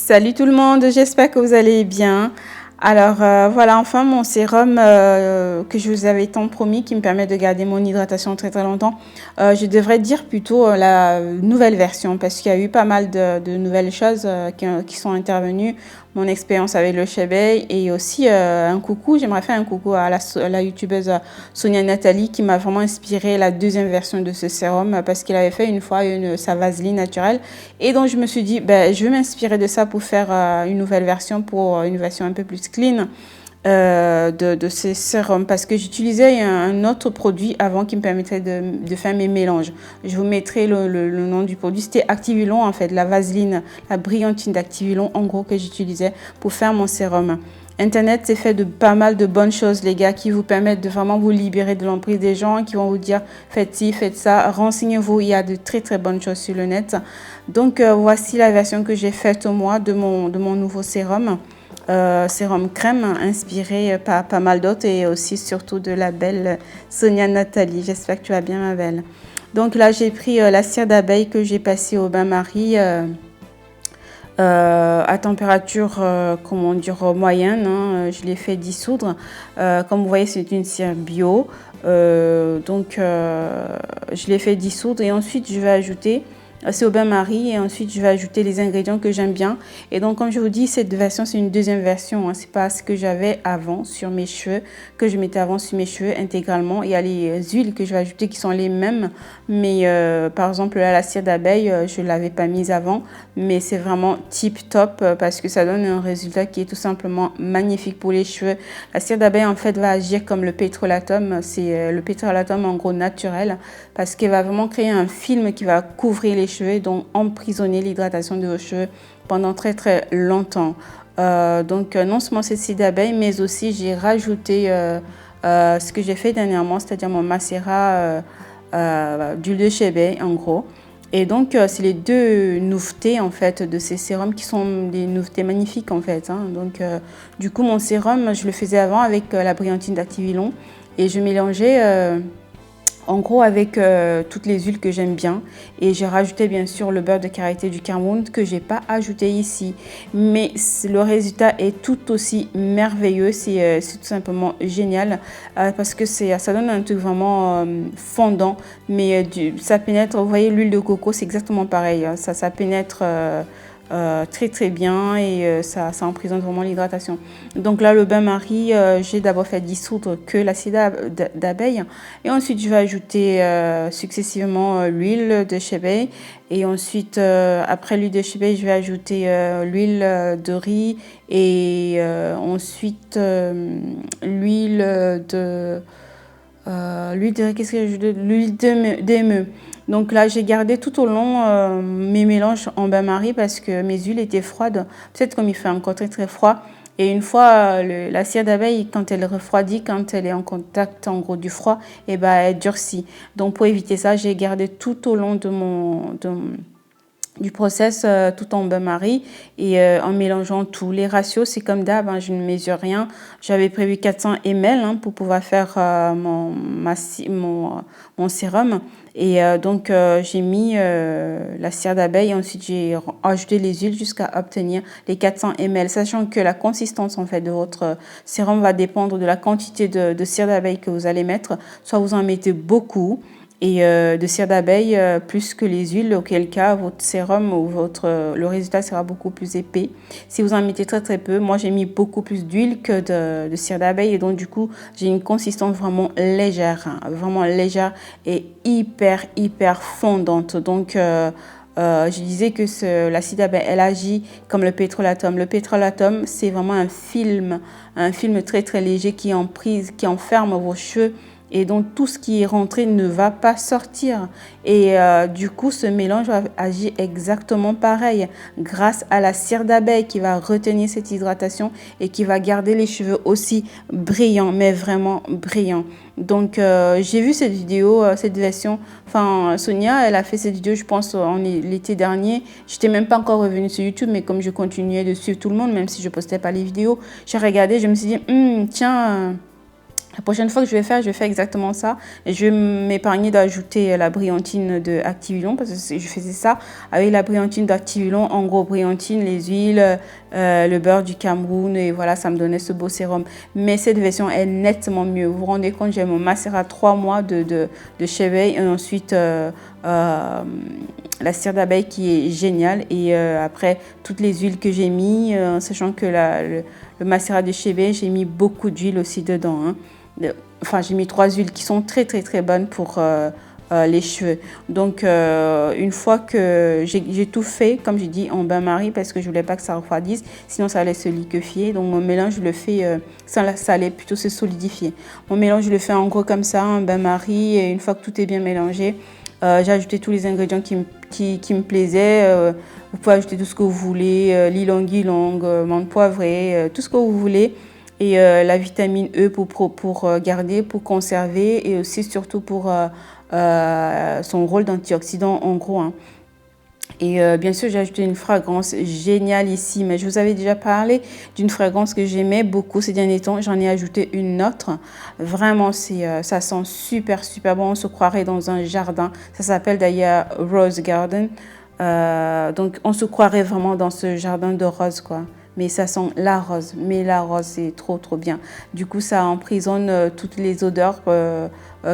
Salut tout le monde, j'espère que vous allez bien. Alors voilà enfin mon sérum que je vous avais tant promis qui me permet de garder mon hydratation très très longtemps. Je devrais dire plutôt la nouvelle version parce qu'il y a eu pas mal de nouvelles choses qui sont intervenues. Mon expérience avec le Chebei et aussi un coucou, j'aimerais faire un coucou à la youtubeuse Sonia Nathalie qui m'a vraiment inspiré la deuxième version de ce sérum parce qu'elle avait fait une fois sa vaseline naturelle et donc je me suis dit ben, je vais m'inspirer de ça pour faire une nouvelle version, pour une version un peu plus clean de ces sérums parce que j'utilisais un autre produit avant qui me permettrait de faire mes mélanges. Je vous mettrai le nom du produit. C'était Activilon en fait, la vaseline, la brillantine d'Activilon en gros que j'utilisais pour faire mon sérum. Internet, c'est fait de pas mal de bonnes choses, les gars, qui vous permettent de vraiment vous libérer de l'emprise des gens, qui vont vous dire faites ci, faites ça. Renseignez-vous, il y a de très très bonnes choses sur le net. Donc, voici la version que j'ai faite au mois de mon nouveau sérum. Sérum crème inspiré par pas mal d'autres et aussi surtout de la belle Sonia Nathalie. J'espère que tu vas bien, ma belle. Donc là, j'ai pris la cire d'abeille que j'ai passée au bain-marie à température comment dire moyenne, hein. Je l'ai fait dissoudre. Comme vous voyez, c'est une cire bio. Donc, je l'ai fait dissoudre et ensuite, je vais ajouter... C'est au bain-marie et ensuite je vais ajouter les ingrédients que j'aime bien. Et donc comme je vous dis, cette version c'est une deuxième version, hein. C'est pas ce que j'avais avant sur mes cheveux, que je mettais avant sur mes cheveux intégralement. Il y a les huiles que je vais ajouter qui sont les mêmes, mais par exemple là, la cire d'abeille, je l'avais pas mise avant, mais c'est vraiment tip top parce que ça donne un résultat qui est tout simplement magnifique pour les cheveux. La cire d'abeille en fait va agir comme le pétrolatum, c'est le pétrolatum en gros naturel parce qu'elle va vraiment créer un film qui va couvrir les cheveux et donc emprisonner l'hydratation de vos cheveux pendant très très longtemps. Donc non seulement cette cire d'abeille, mais aussi j'ai rajouté ce que j'ai fait dernièrement, c'est-à-dire mon macérat d'huile de Chebei en gros. Et donc c'est les deux nouveautés en fait de ces sérums qui sont des nouveautés magnifiques en fait, hein. Donc du coup mon sérum je le faisais avant avec la brillantine d'Activilon et je mélangeais en gros avec toutes les huiles que j'aime bien et j'ai rajouté bien sûr le beurre de karité du Cameroun que j'ai pas ajouté ici, mais le résultat est tout aussi merveilleux. C'est tout simplement génial parce que ça donne un truc vraiment fondant, mais ça pénètre. Vous voyez l'huile de coco, c'est exactement pareil, hein. Ça pénètre très très bien et ça emprisonne vraiment l'hydratation. Donc là le bain-marie, j'ai d'abord fait dissoudre que l'acide d'abeille et ensuite je vais ajouter successivement l'huile de Chebei et ensuite après l'huile de Chebei je vais ajouter l'huile de riz et ensuite l'huile de qu'est-ce que l'huile d'émeu. Donc là, j'ai gardé tout au long mes mélanges en bain-marie parce que mes huiles étaient froides. Peut-être comme il fait encore très très froid. Et une fois, la cire d'abeille, quand elle refroidit, quand elle est en contact en gros du froid, et ben, elle durcit. Donc pour éviter ça, j'ai gardé tout au long du process tout en bain-marie et en mélangeant tous les ratios. C'est comme d'hab, hein, je ne mesure rien. J'avais prévu 400 ml hein, pour pouvoir faire mon sérum. Et donc, j'ai mis la cire d'abeille et ensuite j'ai ajouté les huiles jusqu'à obtenir les 400 ml. Sachant que la consistance en fait de votre sérum va dépendre de la quantité de cire d'abeille que vous allez mettre. Soit vous en mettez beaucoup et de cire d'abeille plus que les huiles, auquel cas votre sérum ou le résultat sera beaucoup plus épais. Si vous en mettez très très peu, moi j'ai mis beaucoup plus d'huile que de cire d'abeille et donc du coup j'ai une consistance vraiment légère, hein, vraiment légère et hyper fondante. Donc je disais que l'acide d'abeille, elle agit comme le pétrolatum. Le pétrolatum, c'est vraiment un film très très léger qui enferme vos cheveux. Et donc, tout ce qui est rentré ne va pas sortir. Et du coup, ce mélange va agir exactement pareil grâce à la cire d'abeille qui va retenir cette hydratation et qui va garder les cheveux aussi brillants, mais vraiment brillants. Donc, j'ai vu cette vidéo, cette version. Enfin, Sonia, elle a fait cette vidéo, je pense, l'été dernier. J'étais même pas encore revenue sur YouTube, mais comme je continuais de suivre tout le monde, même si je postais pas les vidéos, j'ai regardé, je me suis dit, tiens... La prochaine fois que je vais faire exactement ça. Et je vais m'épargner d'ajouter la brillantine de Activilon parce que je faisais ça avec la brillantine d'Activilon. En gros, brillantine, les huiles, le beurre du Cameroun et voilà, ça me donnait ce beau sérum. Mais cette version est nettement mieux. Vous vous rendez compte, j'ai mon macérat 3 mois de Cheveille et ensuite la cire d'abeille qui est géniale. Et après, toutes les huiles que j'ai mis, sachant que le macérat de Cheveille, j'ai mis beaucoup d'huile aussi dedans, hein. Enfin, j'ai mis 3 huiles qui sont très très très bonnes pour les cheveux. Donc, une fois que j'ai tout fait, comme j'ai dit, en bain-marie parce que je voulais pas que ça refroidisse, sinon ça allait se liquéfier. Donc, mon mélange, je le fais, ça allait plutôt se solidifier. Mon mélange, je le fais en gros comme ça, en bain-marie. Et une fois que tout est bien mélangé, j'ai ajouté tous les ingrédients qui me plaisaient. Vous pouvez ajouter tout ce que vous voulez, l'ylang-ylang, menthe poivrée, tout ce que vous voulez. Et la vitamine E pour garder, pour conserver et aussi surtout pour son rôle d'antioxydant en gros, hein. Et bien sûr, j'ai ajouté une fragrance géniale ici, mais je vous avais déjà parlé d'une fragrance que j'aimais beaucoup ces derniers temps. J'en ai ajouté une autre. Vraiment, ça sent super, super bon. On se croirait dans un jardin. Ça s'appelle d'ailleurs Rose Garden. Donc, on se croirait vraiment dans ce jardin de roses, quoi. Mais ça sent la rose. Mais la rose, c'est trop, trop bien. Du coup, ça emprisonne toutes les odeurs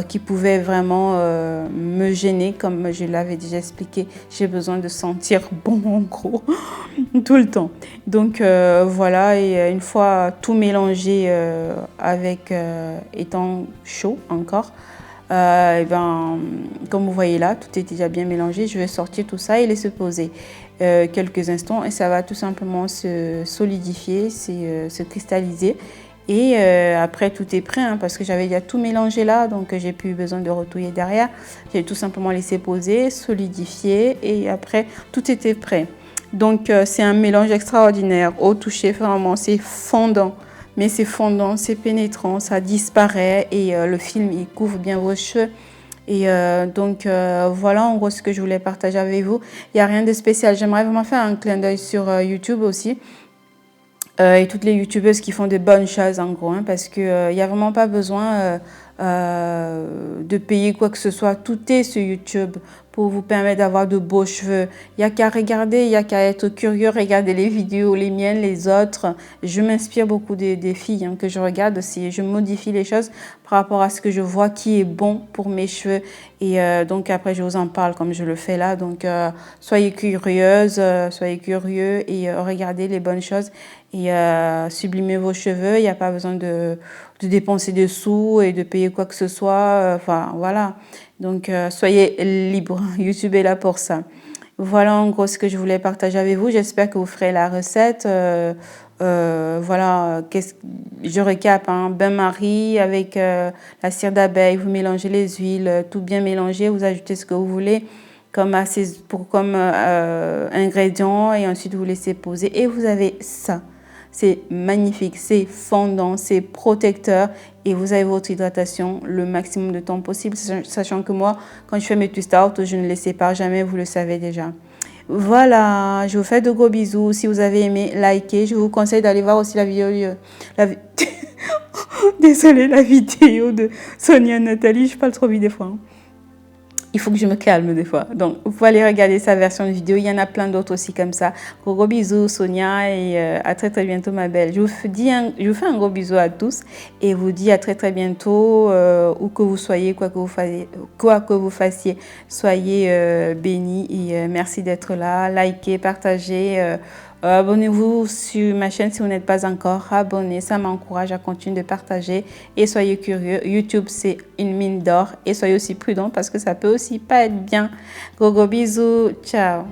qui pouvaient vraiment me gêner. Comme je l'avais déjà expliqué, j'ai besoin de sentir bon, en gros, tout le temps. Donc, voilà. Et une fois tout mélangé avec étant chaud encore, et ben, comme vous voyez là, tout est déjà bien mélangé. Je vais sortir tout ça et laisser poser quelques instants et ça va tout simplement se solidifier, se cristalliser. Et après, tout est prêt hein, parce que j'avais déjà tout mélangé là, donc j'ai plus besoin de retouiller derrière. J'ai tout simplement laissé poser, solidifier et après, tout était prêt. Donc, c'est un mélange extraordinaire. Au toucher, vraiment, c'est fondant. Mais c'est fondant, c'est pénétrant, ça disparaît et le film, il couvre bien vos cheveux. Et donc, voilà en gros ce que je voulais partager avec vous. Il n'y a rien de spécial. J'aimerais vraiment faire un clin d'œil sur YouTube aussi. Et toutes les youtubeuses qui font de bonnes choses en gros. Hein, parce qu'il n'y a vraiment pas besoin de payer quoi que ce soit. Tout est sur YouTube pour vous permettre d'avoir de beaux cheveux. Il n'y a qu'à regarder, il n'y a qu'à être curieux, regarder les vidéos, les miennes, les autres. Je m'inspire beaucoup des filles hein, que je regarde aussi. Je modifie les choses par rapport à ce que je vois qui est bon pour mes cheveux. Et donc après, je vous en parle comme je le fais là. Donc, soyez curieuse, soyez curieux et regardez les bonnes choses. Et sublimez vos cheveux. Il n'y a pas besoin de dépenser des sous et de payer quoi que ce soit. Enfin, voilà. Donc, soyez libres. YouTube est là pour ça. Voilà en gros ce que je voulais partager avec vous. J'espère que vous ferez la recette. Voilà, je récap, hein, bain-marie avec la cire d'abeille. Vous mélangez les huiles, tout bien mélangé. Vous ajoutez ce que vous voulez comme ingrédient et ensuite vous laissez poser. Et vous avez ça. C'est magnifique, c'est fondant, c'est protecteur et vous avez votre hydratation le maximum de temps possible. Sachant que moi, quand je fais mes twist out, je ne les sépare jamais, vous le savez déjà. Voilà, je vous fais de gros bisous. Si vous avez aimé, likez. Je vous conseille d'aller voir aussi la vidéo. Désolée, la vidéo de Sonia Nathalie. Je parle trop vite des fois. Hein. Il faut que je me calme des fois. Donc, vous pouvez aller regarder sa version de vidéo. Il y en a plein d'autres aussi comme ça. Gros bisous, Sonia, et à très très bientôt, ma belle. Je vous fais un gros bisou à tous et vous dis à très très bientôt, où que vous soyez, quoi que vous fassiez, soyez bénis et merci d'être là. Likez, partagez. Abonnez-vous sur ma chaîne si vous n'êtes pas encore abonné. Ça m'encourage à continuer de partager. Et soyez curieux. YouTube, c'est une mine d'or. Et soyez aussi prudents parce que ça peut aussi pas être bien. Gros bisous. Ciao.